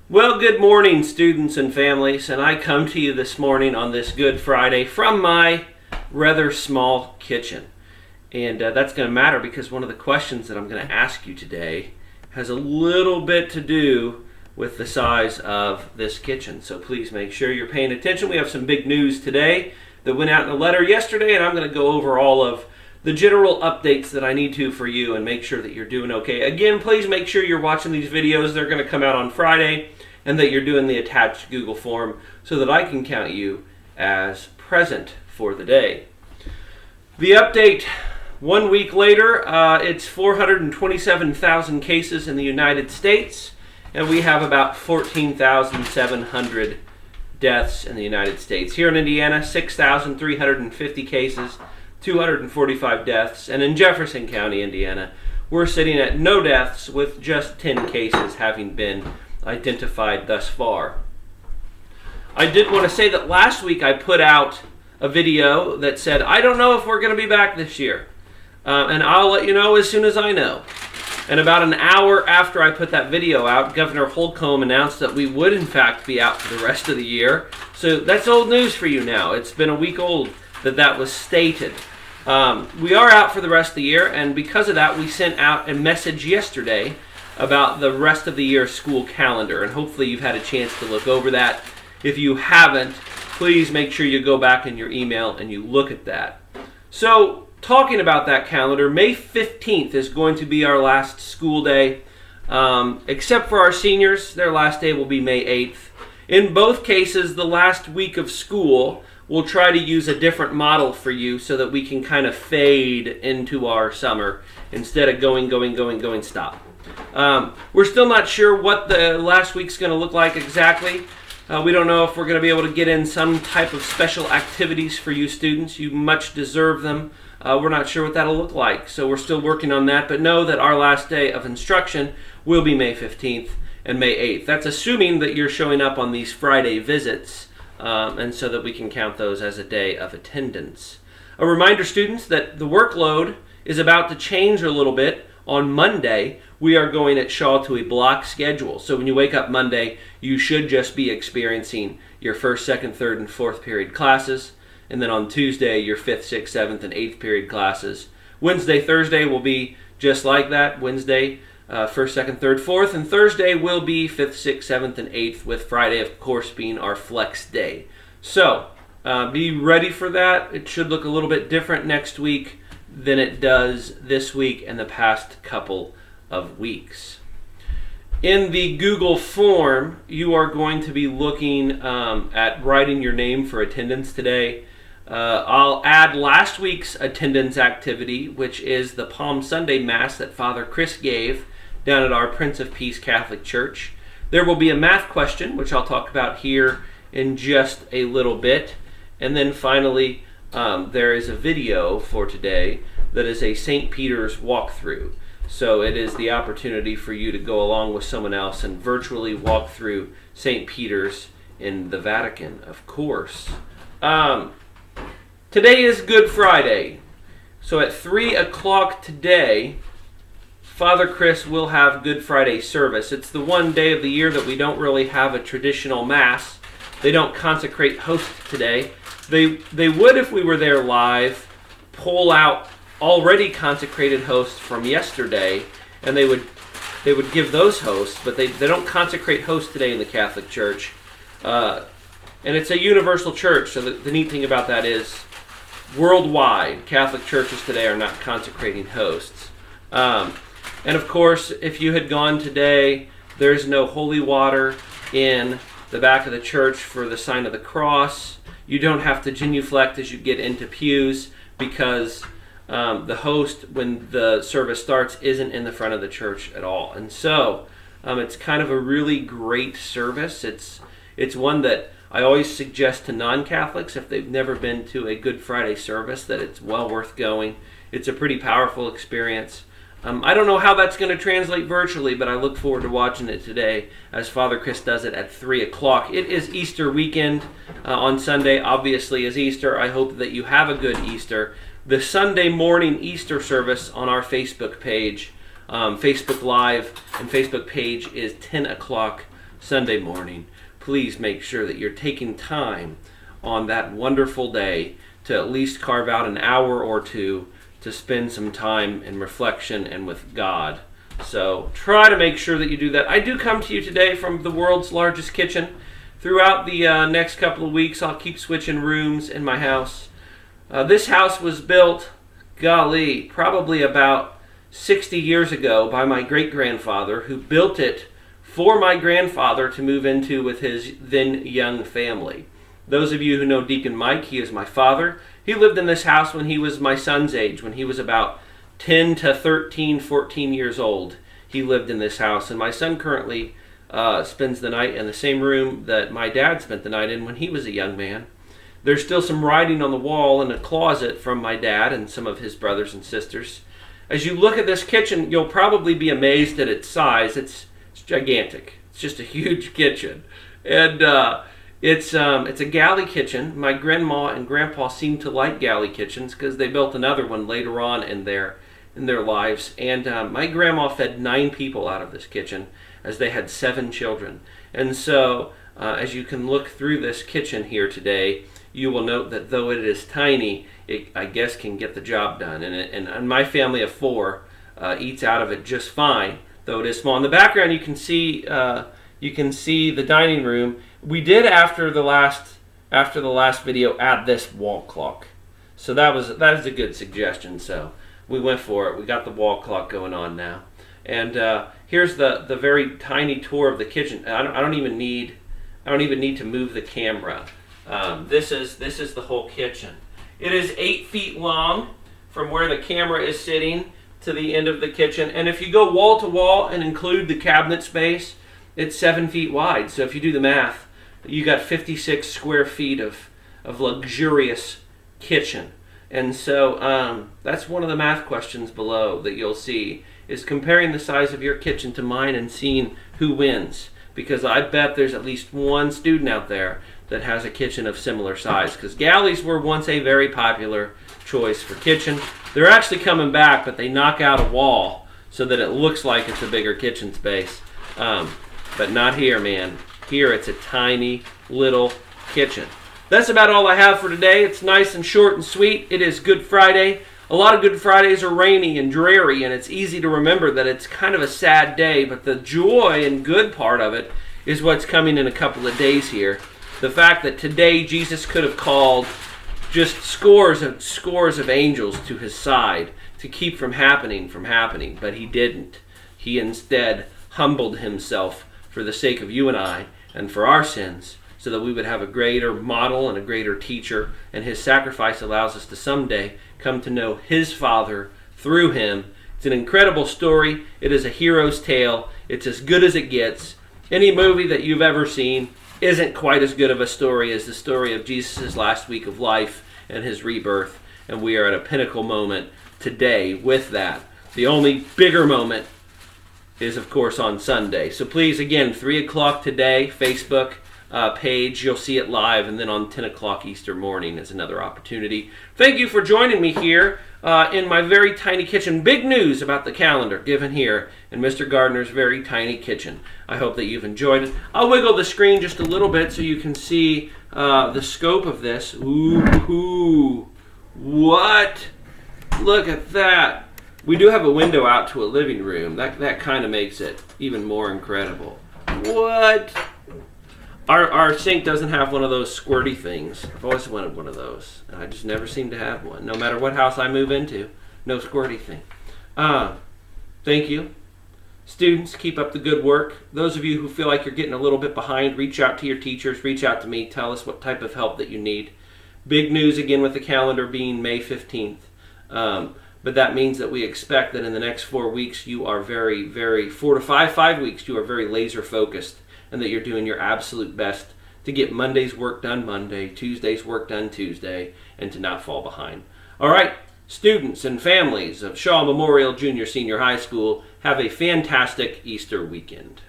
Well, good morning, students and families, and I come to you this morning on this Good Friday from my rather small kitchen. And that's going to matter because one of the questions that I'm going to ask you today has a little bit to do with the size of this kitchen. So please make sure you're paying attention. We have some big news today that went out in a letter yesterday, and I'm going to go over all of the general updates that I need to for you and make sure that you're doing okay. Again, please make sure you're watching these videos. They're going to come out on Friday, and that you're doing the attached Google form so that I can count you as present for the day. The update, 1 week later, it's 427,000 cases in the United States, and we have about 14,700 deaths in the United States. Here in Indiana, 6,350 cases, 245 deaths, and in Jefferson County, Indiana, we're sitting at no deaths with just 10 cases having been identified thus far. I did want to say that last week I put out a video that said, I don't know if we're going to be back this year, and I'll let you know as soon as I know. And about an hour after I put that video out, Governor Holcomb announced that we would in fact be out for the rest of the year. So that's old news for you now. It's been a week old that was stated. We are out for the rest of the year, and because of that, we sent out a message yesterday about the rest of the year school calendar, and hopefully you've had a chance to look over that. If you haven't, please make sure you go back in your email and you look at that. So, talking about that calendar, May 15th is going to be our last school day, except for our seniors. Their last day will be May 8th. In both cases, the last week of school, we'll try to use a different model for you so that we can kind of fade into our summer instead of going, stop. We're still not sure what the last week's going to look like exactly. We don't know if we're going to be able to get in some type of special activities for you students. You much deserve them. We're not sure what that'll look like, so we're still working on that. But know that our last day of instruction will be May 15th and May 8th. That's assuming that you're showing up on these Friday visits, and so that we can count those as a day of attendance. A reminder, students, that the workload is about to change a little bit. On Monday, we are going at Shawe to a block schedule. So when you wake up Monday, you should just be experiencing your first, second, third, and fourth period classes. And then on Tuesday, your fifth, sixth, seventh, and eighth period classes. Wednesday, Thursday will be just like that. Wednesday, first, second, third, fourth. And Thursday will be fifth, sixth, seventh, and eighth, with Friday, of course, being our flex day. So be ready for that. It should look a little bit different next week than it does this week and the past couple of weeks. In the Google form, you are going to be looking at writing your name for attendance today. I'll add last week's attendance activity, which is the Palm Sunday Mass that Father Chris gave down at our Prince of Peace Catholic Church. There will be a math question, which I'll talk about here in just a little bit. And then finally, there is a video for today that is a St. Peter's walkthrough. So it is the opportunity for you to go along with someone else and virtually walk through St. Peter's in the Vatican, of course. Today is Good Friday. So at 3 o'clock today, Father Chris will have Good Friday service. It's the one day of the year that we don't really have a traditional Mass. They don't consecrate hosts today. They would, if we were there live, pull out already consecrated hosts from yesterday, and they would give those hosts, but they don't consecrate hosts today in the Catholic Church. And it's a universal church, so the neat thing about that is worldwide, Catholic churches today are not consecrating hosts. And of course, if you had gone today, there's no holy water in the back of the church for the sign of the cross. You don't have to genuflect as you get into pews because the host, when the service starts, isn't in the front of the church at all. And so it's kind of a really great service. It's one that I always suggest to non-Catholics, if they've never been to a Good Friday service, that it's well worth going. It's a pretty powerful experience. I don't know how that's going to translate virtually, but I look forward to watching it today as Father Chris does it at 3 o'clock. It is Easter weekend on Sunday, obviously, is Easter. I hope that you have a good Easter. The Sunday morning Easter service on our Facebook page, Facebook Live and Facebook page is 10 o'clock Sunday morning, please make sure that you're taking time on that wonderful day to at least carve out an hour or two to spend some time in reflection and with God. So try to make sure that you do that. I do come to you today from the world's largest kitchen. Throughout the next couple of weeks, I'll keep switching rooms in my house. This house was built, golly, probably about 60 years ago by my great-grandfather, who built it for my grandfather to move into with his then young family. Those of you who know Deacon Mike, he is my father. He lived in this house when he was my son's age, when he was about 10 to 13, 14 years old. He lived in this house, and my son currently spends the night in the same room that my dad spent the night in when he was a young man. There's still some writing on the wall in a closet from my dad and some of his brothers and sisters. As you look at this kitchen, you'll probably be amazed at its size. It's gigantic. It's just a huge kitchen. And it's a galley kitchen. My grandma and grandpa seem to like galley kitchens because they built another one later on in their lives. And my grandma fed 9 people out of this kitchen as they had 7 children. And so as you can look through this kitchen here today, you will note that though it is tiny, it, I guess, can get the job done. And my family of 4 eats out of it just fine, though it is small. In the background, you can see the dining room. We did after the last video add this wall clock, so that is a good suggestion. So we went for it. We got the wall clock going on now, and here's the very tiny tour of the kitchen. I don't even need to move the camera. This is the whole kitchen. It is 8 feet long from where the camera is sitting to the end of the kitchen. And if you go wall to wall and include the cabinet space, it's 7 feet wide. So if you do the math, you got 56 square feet of luxurious kitchen. And so that's one of the math questions below that you'll see, is comparing the size of your kitchen to mine and seeing who wins. Because I bet there's at least one student out there that has a kitchen of similar size, because galleys were once a very popular choice for kitchen. They're actually coming back, but they knock out a wall so that it looks like it's a bigger kitchen space. But not here, man. Here it's a tiny little kitchen. That's about all I have for today. It's nice and short and sweet. It is Good Friday. A lot of Good Fridays are rainy and dreary, and it's easy to remember that it's kind of a sad day, but the joy and good part of it is what's coming in a couple of days here. The fact that today Jesus could have called just scores of angels to his side to keep from happening, but he didn't. He instead humbled himself for the sake of you and I and for our sins, so that we would have a greater model and a greater teacher, and his sacrifice allows us to someday come to know his Father through him. It's an incredible story. It is a hero's tale. It's as good as it gets. Any movie that you've ever seen isn't quite as good of a story as the story of Jesus' last week of life and his rebirth, and we are at a pinnacle moment today with that. The only bigger moment is, of course, on Sunday. So please, again, 3 o'clock today, Facebook page, you'll see it live, and then on 10 o'clock Easter morning is another opportunity. Thank you for joining me here in my very tiny kitchen. Big news about the calendar given here in Mr. Gardner's very tiny kitchen. I hope that you've enjoyed it. I'll wiggle the screen just a little bit so you can see the scope of this. Ooh, what? Look at that. We do have a window out to a living room. That kind of makes it even more incredible. What? Our sink doesn't have one of those squirty things. I've always wanted one of those, and I just never seem to have one. No matter what house I move into, no squirty thing. Thank you. Students, keep up the good work. Those of you who feel like you're getting a little bit behind, reach out to your teachers, reach out to me, tell us what type of help that you need. Big news again with the calendar being May 15th. But that means that we expect that in the next 4 weeks you are very, 4 to 5 weeks, you are very laser focused, and that you're doing your absolute best to get Monday's work done Monday, Tuesday's work done Tuesday, and to not fall behind. All right, students and families of Shawe Memorial Jr. Senior High School, have a fantastic Easter weekend.